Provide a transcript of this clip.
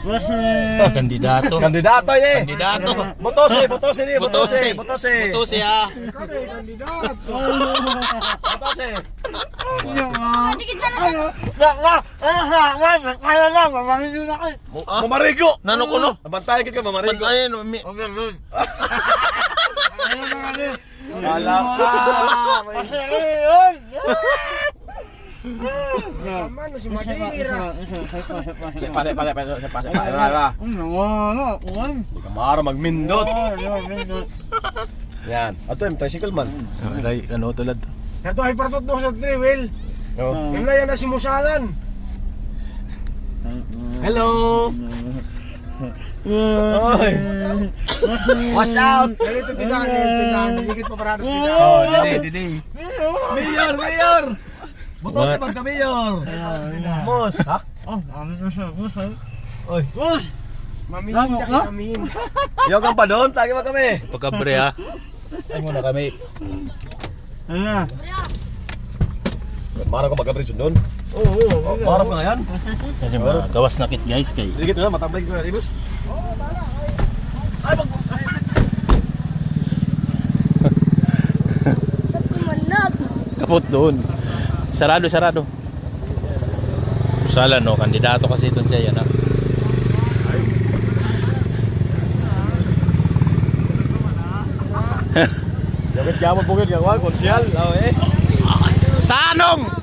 Kandidato. Kandidato ini. Kandidato. Botose, botose ini, botose, Botose. botose. Botose ah. Botose. Mamarigo. Nano ko no? Nabantayan kita mamarigo. Pantayin. Alam ka. Naman si Madira. Pase. Hindi ka mara magmindot. Yan. Ato yung tricycle man. Ay, ano tulad? Ito ay paratot do sa triwheel. Oh. Yung na yan na si Musalan. Hello. Oy. Watch out. Ganito tindahan. Dikit pa paratos tindahan. Oh, didi. Mayor. Botose man ka, Mayor. Mos. Ha? Oy. Mamihin ka kami. Yung kang pa doon, tagi mo kami. Pagkabre ah. Ay muna kami. Mara ko magka-bridge doon. Oo. Mara ko ngayon. Kasi mga gawas na kit guys kay. Dikit na, matablag ko na, Ibus. Ay, Kaput doon. Sarado. Sala no, kandidato kasi itong siya yan ah. Yakit gamot bukid kang wag konsyal. Oh eh. Sanong!